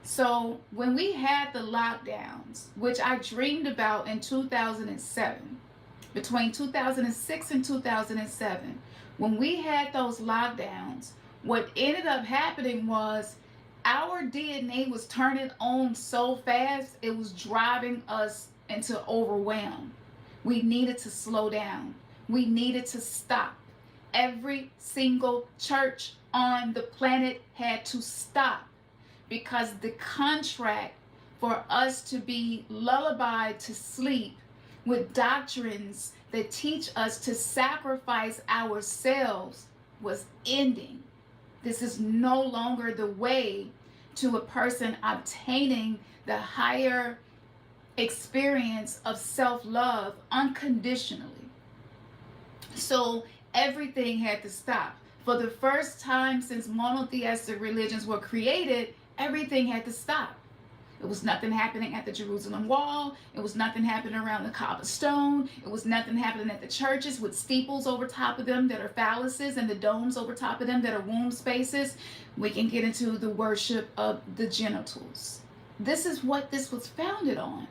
So when we had the lockdowns, which I dreamed about in 2007, between 2006 and 2007, when we had those lockdowns, what ended up happening was our DNA was turning on so fast, it was driving us into overwhelm. We needed to slow down. We needed to stop. Every single church on the planet had to stop because the contract for us to be lullabied to sleep with doctrines that teach us to sacrifice ourselves was ending. This is no longer the way to a person obtaining the higher experience of self-love unconditionally. So everything had to stop. For the first time since monotheistic religions were created, everything had to stop. It was nothing happening at the Jerusalem wall. It was nothing happening around the Kaaba stone. It was nothing happening at the churches with steeples over top of them that are phalluses and the domes over top of them that are womb spaces. We can get into the worship of the genitals. This is what this was founded on.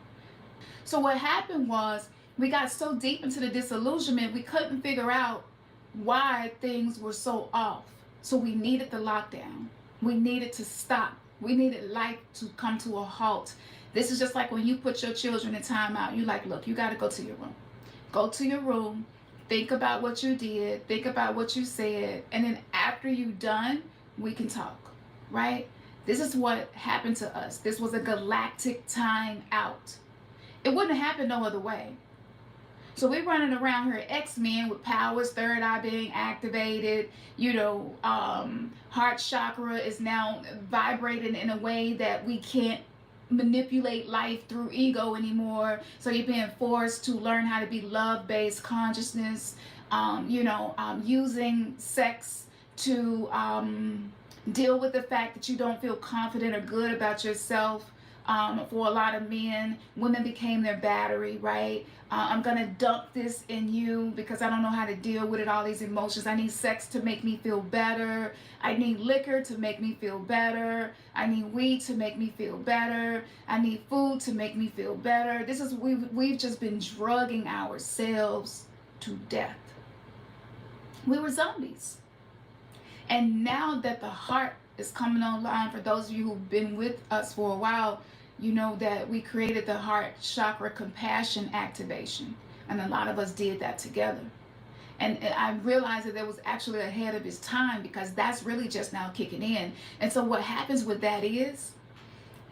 So what happened was we got so deep into the disillusionment, we couldn't figure out why things were so off. So we needed the lockdown. We needed to stop. We needed life to come to a halt. This is just like when you put your children in timeout. You like, look, you got to go to your room. Go to your room. Think about what you did. Think about what you said. And then after you're done, we can talk, right? This is what happened to us. This was a galactic time out. It wouldn't have happened no other way. So we're running around here X-Men with powers, third eye being activated, heart chakra is now vibrating in a way that we can't manipulate life through ego anymore. So you're being forced to learn how to be love-based consciousness, using sex to deal with the fact that you don't feel confident or good about yourself. For a lot of men, women became their battery, right? I'm going to dump this in you because I don't know how to deal with it, all these emotions. I need sex to make me feel better. I need liquor to make me feel better. I need weed to make me feel better. I need food to make me feel better. This is, we've just been drugging ourselves to death. We were zombies. And now that the heart is coming online, for those of you who've been with us for a while, you know that we created the heart chakra compassion activation. And a lot of us did that together. And I realized that there was actually ahead of its time because that's really just now kicking in. And so what happens with that is,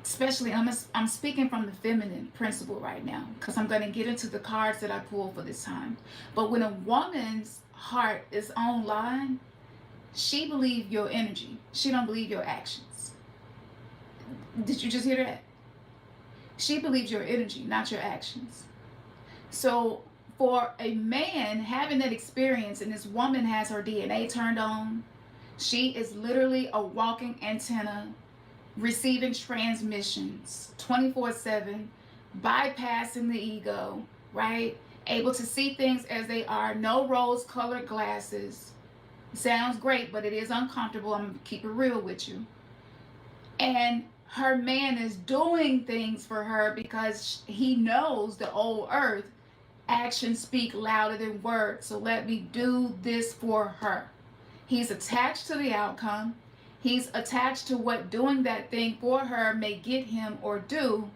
especially, I'm speaking from the feminine principle right now because I'm going to get into the cards that I pulled for this time. But when a woman's heart is online, she believes your energy. She don't believe your actions. Did you just hear that? She believes your energy, not your actions. So for a man having that experience, and this woman has her DNA turned on, she is literally a walking antenna, receiving transmissions 24/7, bypassing the ego, right? Able to see things as they are, no rose-colored glasses. Sounds great, but it is uncomfortable. I'm gonna keep it real with you. And her man is doing things for her because he knows the old earth, actions speak louder than words. So let me do this for her. He's attached to the outcome. He's attached to what doing that thing for her may get him or do.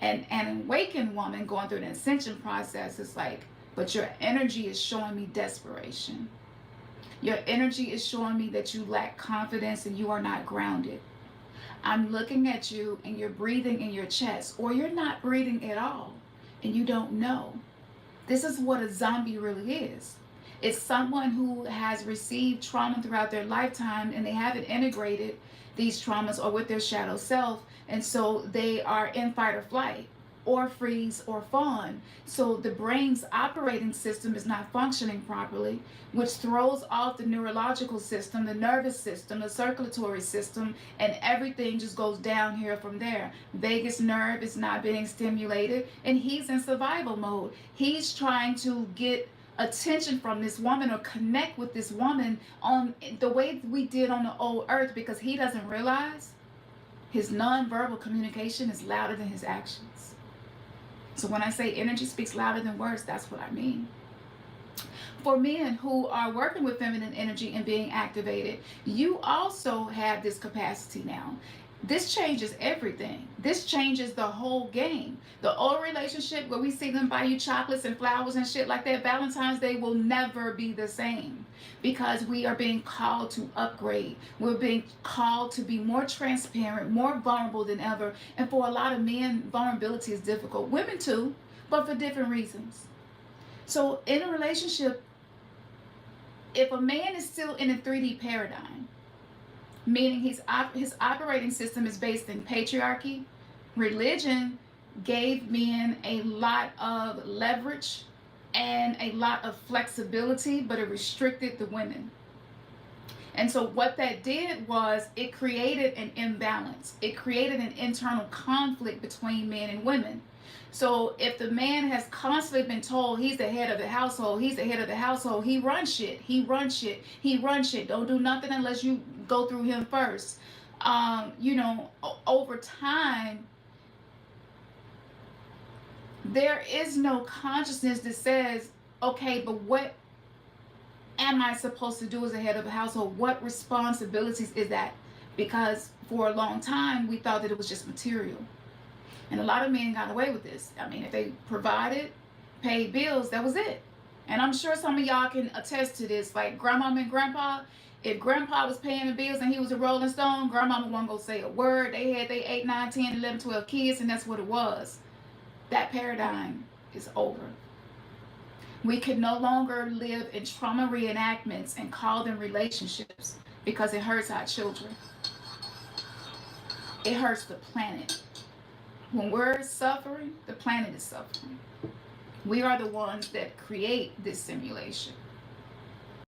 And an awakened woman going through an ascension process is like, but your energy is showing me desperation. Your energy is showing me that you lack confidence and you are not grounded. I'm looking at you and you're breathing in your chest, or you're not breathing at all and you don't know. This is what a zombie really is. It's someone who has received trauma throughout their lifetime and they haven't integrated these traumas or with their shadow self, and so they are in fight or flight, or freeze or fawn. So the brain's operating system is not functioning properly, which throws off the neurological system, the nervous system, the circulatory system, and everything just goes down here from there. Vagus nerve is not being stimulated, and he's in survival mode. He's trying to get attention from this woman or connect with this woman on the way we did on the old earth, because he doesn't realize His nonverbal communication is louder than his actions. So when I say energy speaks louder than words, that's what I mean. For men who are working with feminine energy and being activated, you also have this capacity now. This changes everything. This changes the whole game. The old relationship where we see them buy you chocolates and flowers and shit like that, Valentine's Day will never be the same, because we are being called to upgrade. We're being called to be more transparent, more vulnerable than ever. And for a lot of men, vulnerability is difficult. Women too, but for different reasons. So in a relationship, if a man is still in a 3D paradigm, meaning his operating system is based in patriarchy, religion gave men a lot of leverage and a lot of flexibility, but it restricted the women. And so what that did was it created an imbalance. It created an internal conflict between men and women. So if the man has constantly been told he's the head of the household, he's the head of the household, he runs shit, he runs shit, he runs shit, don't do nothing unless you go through him first. Over time, there is no consciousness that says, okay, but what am I supposed to do as a head of a household? What responsibilities is that? Because for a long time, we thought that it was just material. And a lot of men got away with this. I mean, if they provided, paid bills, that was it. And I'm sure some of y'all can attest to this. Like grandmama and grandpa, if grandpa was paying the bills and he was a Rolling Stone, grandmama wasn't going to say a word. They had their 8, 9, 10, 11, 12 kids, and that's what it was. That paradigm is over. We can no longer live in trauma reenactments and call them relationships, because it hurts our children. It hurts the planet. When we're suffering, the planet is suffering. We are the ones that create this simulation.